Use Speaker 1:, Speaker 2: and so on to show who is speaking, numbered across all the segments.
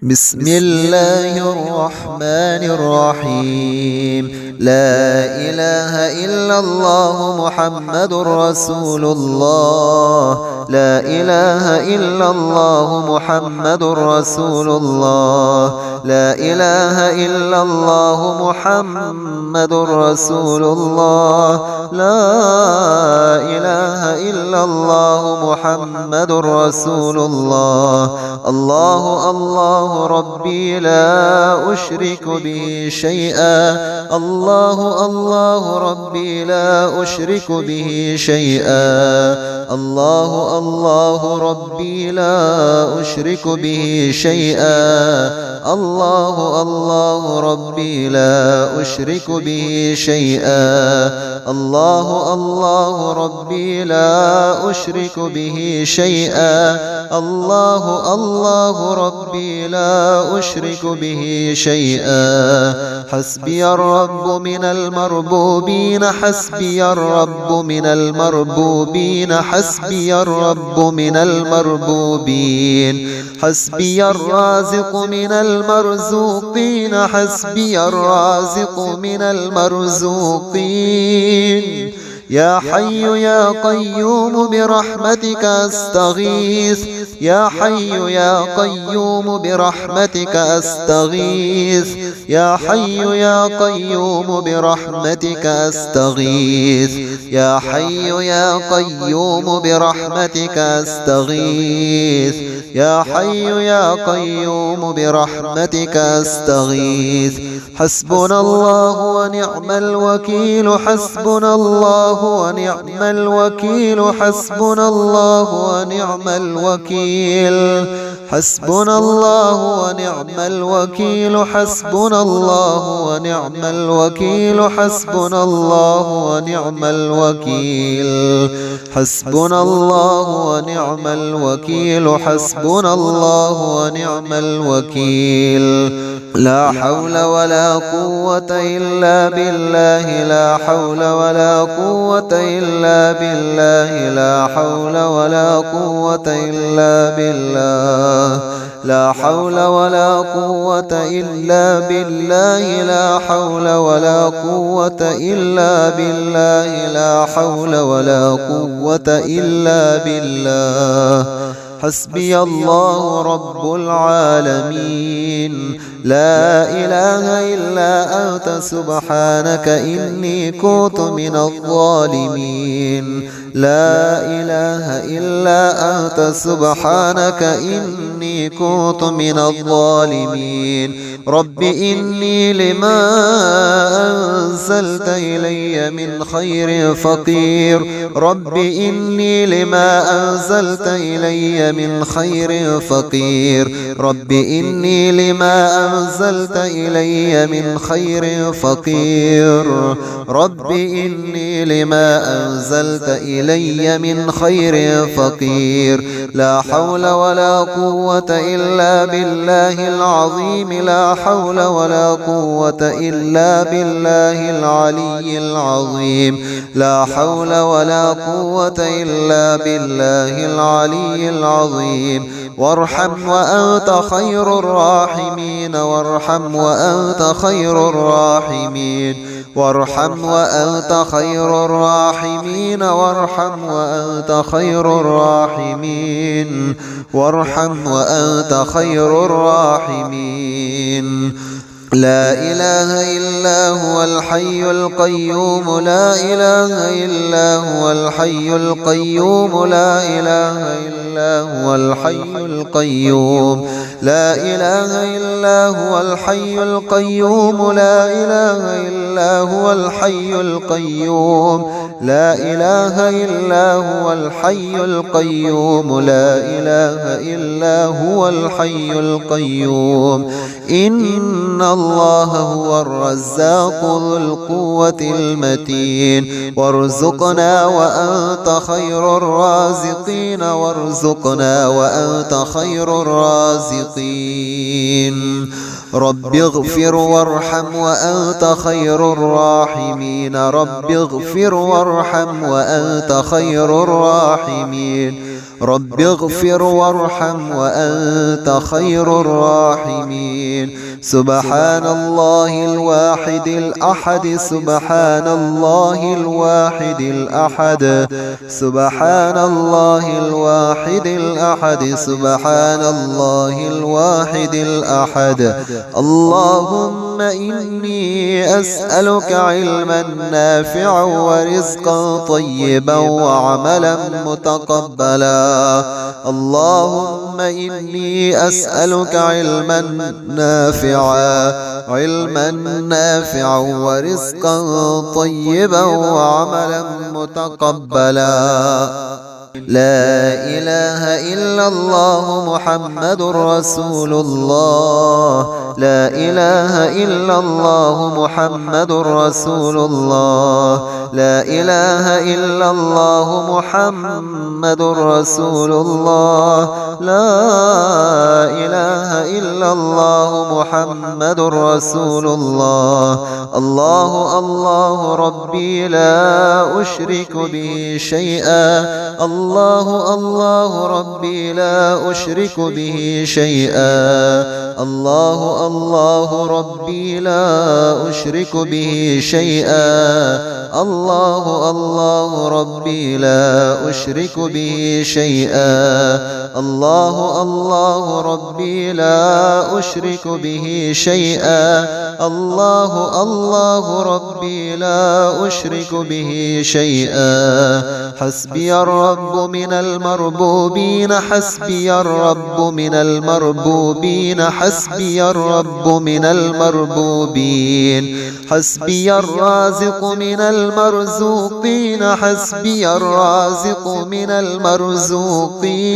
Speaker 1: بسم الله الرحمن الرحيم. لا إله إلا الله محمد رسول الله. لا إله إلا الله محمد رسول الله. لا إله إلا الله محمد رسول الله. لا إله إلا الله محمد رسول الله. الله الله ربي لا أشرك به شيئا. الله الله ربي لا أشرك به شيئا. الله الله ربي لا أشرك به شيئا. الله الله ربي لا أشرك به شيئا. الله الله ربي لا أشرك به شيئا. الله الله ربي لا أشرك به شيئا. حسبي الرب من المربوبين. حسبي الرب من المربوبين. حسبي الرب من المربوبين. حسبي الرازق من المرزوقين. حسبي الرازق من المرزوقين. يا حي يا قيوم برحمتك أستغيث. يا حي يا قيوم برحمتك أستغيث. يا حي يا قيوم برحمتك أستغيث. يا حي يا قيوم برحمتك أستغيث. يا حي يا قيوم برحمتك أستغيث. حسبنا الله ونعم الوكيل. حسبنا الله ونعم الوكيل. حسبنا الله ونعم الوكيل. حسبنا الله ونعم الوكيل. حسبنا الله ونعم الوكيل. حسبنا الله ونعم الوكيل. حسبنا الله ونعم الوكيل. حسبنا الله ونعم الوكيل. لا حول ولا قوة إلا بالله. لا حول ولا قوة إلا بالله. لا حول ولا قوة إلا بالله. لا حول ولا قوة إلا بالله. لا حول ولا قوة إلا بالله. لا حول ولا قوة إلا بالله. حسبي الله رب العالمين. لا إله إلا أنت سبحانك إني كنت من الظالمين. لا إله إلا أنت سبحانك إني كنت من الظالمين. رب إني لما أنزلت إلي من خير فقير. رب إني لما أنزلت إلي من خير فقير. رب إني لما أنزلت إلي من خير فقير. رب إني لما أنزلت إلي من خير فقير. لا حول ولا قوة إلا بالله العظيم. لا حول ولا قوة إلا بالله العلي العظيم. لا حول ولا قوة إلا بالله العلي العظيم. وارحم وأنت خير الراحمين. وارحم وأنت خير الراحمين. وارحم وأنت خير الراحمين. وارحم وأنت خير الراحمين. وارحم وأنت خير الراحمين. لا إله إلا هو الحي القيوم. لا إله إلا هو الحي القيوم. لا إله إلا هو الحي القيوم. لا إله إلا هو الحي القيوم. لا إله إلا هو الحي القيوم. لا إله إلا هو الحي القيوم. لا إله إلا هو الحي القيوم. إن الله هو الرزاق ذو القوة المتين. وارزقنا وأنت خير الرازقين. وارزقنا وأنت خير الرازقين. رب اغفر وارحم وأنت خير الراحمين. رب اغفر وارحم وأنت خير الراحمين. رب اغفر وارحم وأنت خير الراحمين. سبحان الله الواحد الأحد سبحان الله الواحد الأحد سبحان الله الواحد الأحد سبحان الله الواحد الأحد. اللهم إني أسألك علما نافعا ورزقا طيبا وعملا متقبلا. اللهم إني أسألك علما نافعا ورزقا طيبا وعملا متقبلا. لا إله إلا الله محمد رسول الله. لا إله إلا الله محمد رسول الله. لا إله إلا الله محمد رسول الله. لا إله إلا الله محمد رسول الله. الله الله ربي لا أشرك به شيئا. الله الله ربي لا أشرك به شيئا. الله الله ربي لا أشرك به شيئا. الله الله ربي لا أشرك به شيئا. الله الله ربي لا أشرك به شيئا. الله الله ربي لا أشرك به شيئا. حسبي الرب من المربوبين حسبي الرب من المربوبين حسبي الرب من المربوبين. حسبي الرازق من المرزوقين حسبي الرازق من المرزوقين.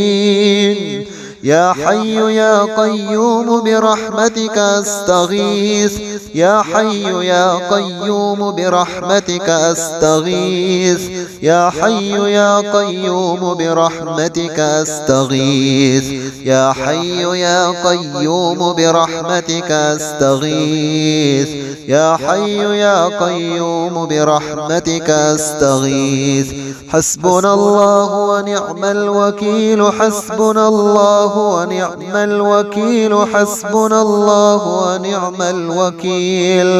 Speaker 1: يا حي يا قيوم برحمتك أستغيث. يا حي يا قيوم برحمتك أستغيث. يا حي يا قيوم برحمتك أستغيث. يا حي يا قيوم برحمتك أستغيث. يا حي يا قيوم برحمتك أستغيث. حسبنا الله ونعم الوكيل. حسبنا الله ونعم الوكيل. حسبنا الله ونعم الوكيل.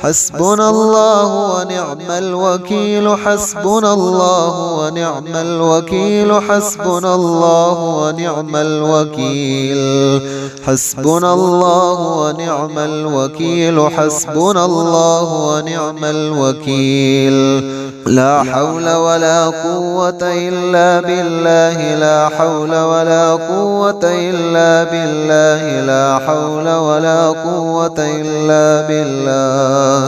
Speaker 1: حسبنا الله ونعم الوكيل. حسبنا الله ونعم الوكيل. حسبنا الله ونعم الوكيل. حسبنا الله ونعم الوكيل. حسبنا الله ونعم الوكيل. لا حول ولا قوة إلا بالله. لا حول ولا قوة إلا بالله. لا حول ولا قوة إلا بالله.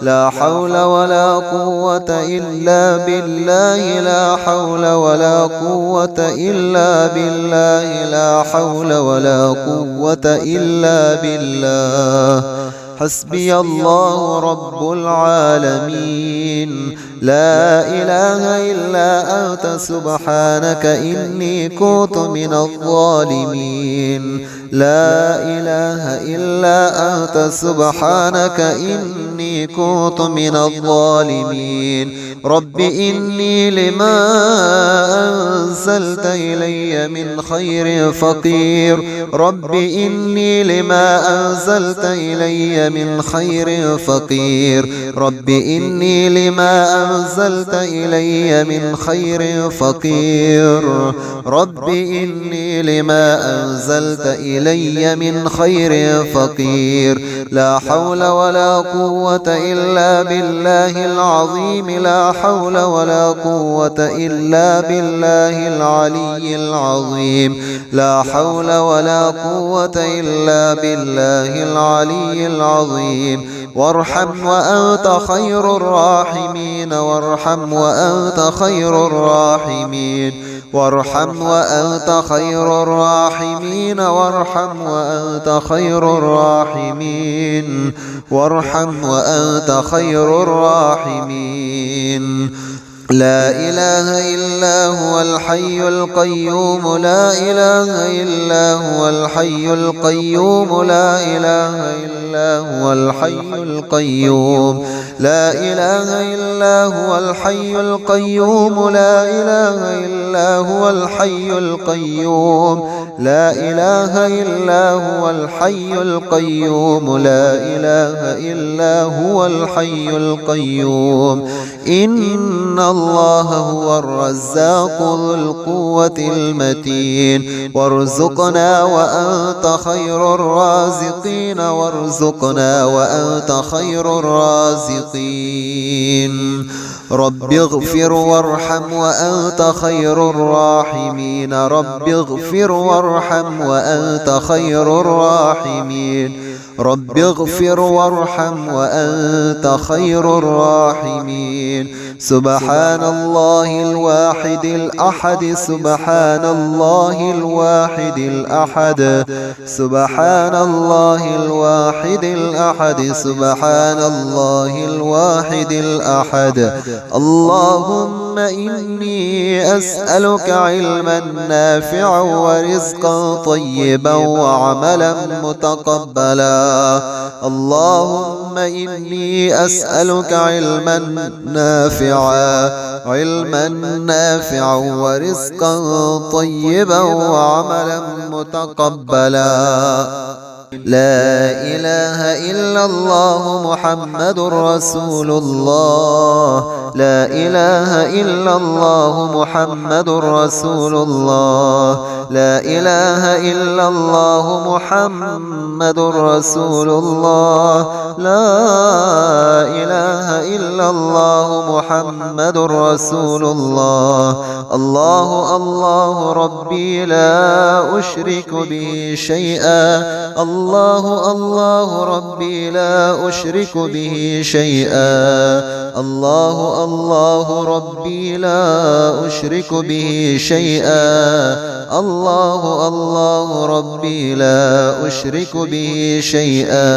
Speaker 1: لا حول ولا قوة إلا بالله. لا حول ولا قوة إلا بالله. لا حول ولا قوة إلا بالله. حسبي الله رب العالمين. لا إله إلا أنت سبحانك إني كنت من الظالمين. لا إله إلا أنت سبحانك إني كنت من الظالمين. رب إني لما أنزلت إلي من خير فقير. رب إني لما أنزلت إلي من خير فقير. رب إني لما أنزلت إلي من خير فقير. رب إني لما أنزلت إلي من خير فقير. لا حول ولا قوة إلا بالله العظيم. لا حول ولا قوة إلا بالله العلي العظيم. لا حول ولا قوة إلا بالله العلي العظيم. وارحم وأنت خير الراحمين. وارحم وأنت خير الراحمين. وارحم وأنت خير الراحمين. وارحم وأنت خير الراحمين. وارحم وأنت خير الراحمين. لا إله إلا هو الحي القيوم لا إله إلا هو الحي القيوم لا إله إلا هو الحي القيوم لا إله إلا هو الحي القيوم لا إله إلا هو الحي القيوم لا إله إلا هو الحي القيوم لا إله إلا هو الحي القيوم إن الله هو الرزاق ذو القوة المتين وارزقنا وأنت خير الرازقين وارزقنا وأنت خير الرازقين رب اغفر وارحم وأنت خير الراحمين رب اغفر وارحم وأنت خير الراحمين رب اغفر وارحم وأنت خير الراحمين سبحان الله الواحد الأحد سبحان الله الواحد الأحد سبحان الله الواحد الأحد سبحان الله الواحد الأحد اللهم إني أسألك علما نافعا ورزقا طيبا وعملا متقبلا اللهم إني أسألك علما نافعا ورزقا طيبا وعملا متقبلا لا إله إلا الله محمد رسول الله لا إله إلا الله محمد رسول الله لا إله إلا الله محمد رسول الله لا إله إلا الله محمد رسول الله الله الله ربي لا أشرك به شيئا الله الله ربي لا أشرك به شيئا الله الله ربي لا أشرك به شيئا الله الله ربي لا أشرك به شيئا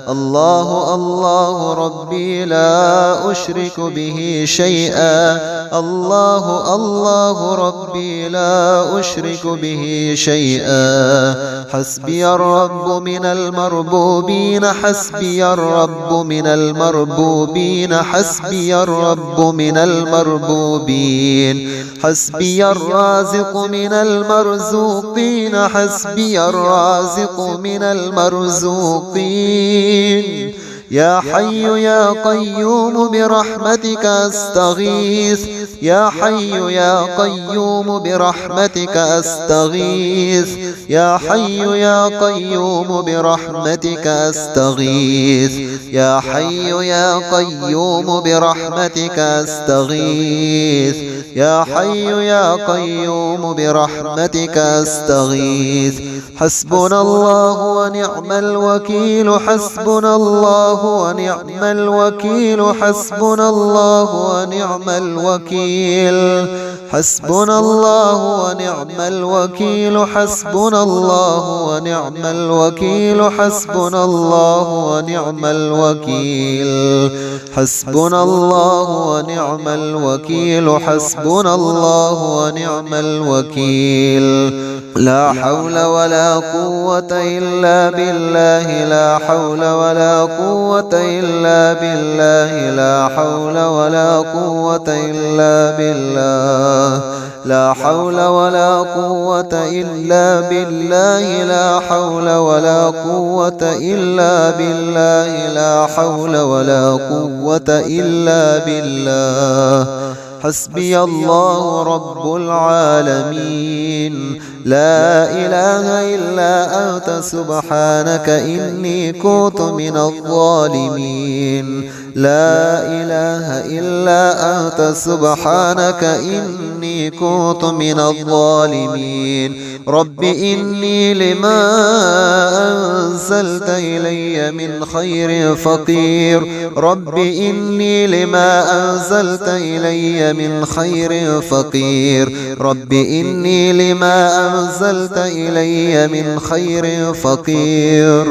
Speaker 1: الله الله ربي لا أشرك به شيئا الله الله ربي لا أشرك به شيئا حسبي الرب من المربوبين حسبي الرب من المربوبين حسبي الرب من المربوبين حسبي الرازق من المرزوقين حسبي الرازق من المرزوقين يا حي يا قيوم برحمتك أستغيث يا حي يا قيوم برحمتك أستغيث يا حي يا قيوم برحمتك أستغيث يا حي يا قيوم برحمتك أستغيث يا حي يا قيوم برحمتك أستغيث حسبنا الله ونعم الوكيل حسبنا الله ونعم الوكيل حسبنا الله ونعم الوكيل حسبنا الله ونعم الوكيل حسبنا الله ونعم الوكيل حسبنا الله ونعم الوكيل حسبنا الله ونعم الوكيل حسبنا الله ونعم الوكيل لا حول ولا قوة إلا بالله لا حول ولا قوة إلا بالله لا حول ولا قوة إلا بالله لا حول ولا قوة إلا بالله لا حول ولا قوة إلا بالله لا حول ولا قوة إلا بالله حسبي الله رب العالمين لا إله إلا أنت سبحانك إني كنت من الظالمين لا إله إلا أنت سبحانك إني كنت من الظالمين رب إني لما أنزلت إلي من خير فقير رب إني لما أنزلت إلي من خير فقير رب إني لما أنزلت إلي من خير فقير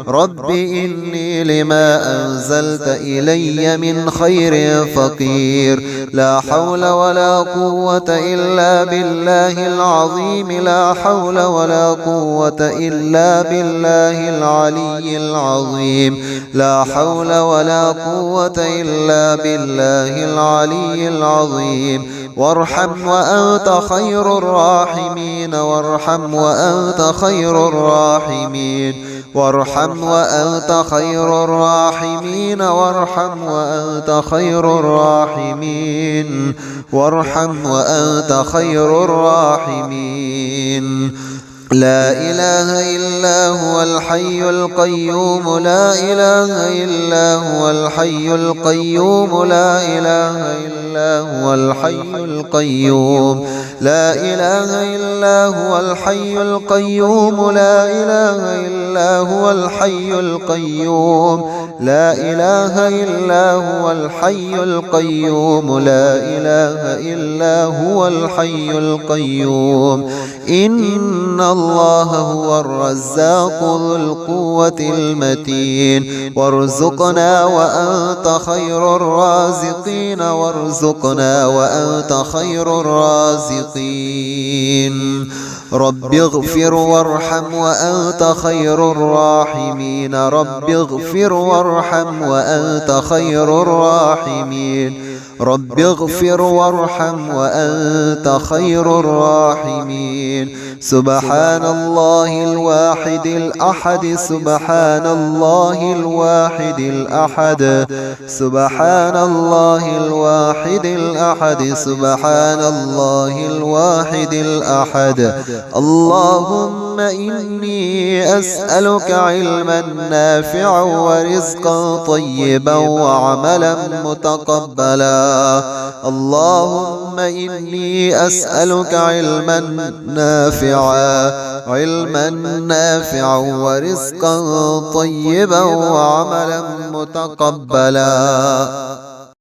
Speaker 1: رب إني لما أنزلت إلي من خير فقير لا حول ولا قوة إلا بالله العظيم لا حول ولا قوة إلا بالله العلي العظيم لا حول ولا قوة إلا بالله العلي العظيم وارحم وأنت خير الراحمين وارحم وأنت خير الراحمين وارحم وأنت خير الراحمين وارحم وأنت خير الراحمين وارحم وأنت خير الراحمين لا إله إلا هو الحي القيوم لا إله إلا هو الحي القيوم لا إله إلا هو الحي القيوم لا إله إلا هو الحي القيوم لا إله إلا هو الحي القيوم لا إله إلا هو الحي القيوم لا إله إلا هو الحي القيوم إن الله هو الرزاق ذو القوة المتين وارزقنا وأنت خير الرازقين وارزقنا وأنت خير الرازقين رب اغفر وارحم وأنت خير الراحمين رب اغفر وارحم وأنت خير الراحمين رب اغفر وارحم وأنت خير الراحمين سبحان الله الواحد الأحد سبحان الله الواحد الأحد سبحان الله الواحد الأحد سبحان الله الواحد الأحد اللهم إني أسألك علما نافعا ورزقا طيبا وعملا متقبلا اللهم إني أسألك علما نافعا ورزقا طيبا وعملا متقبلا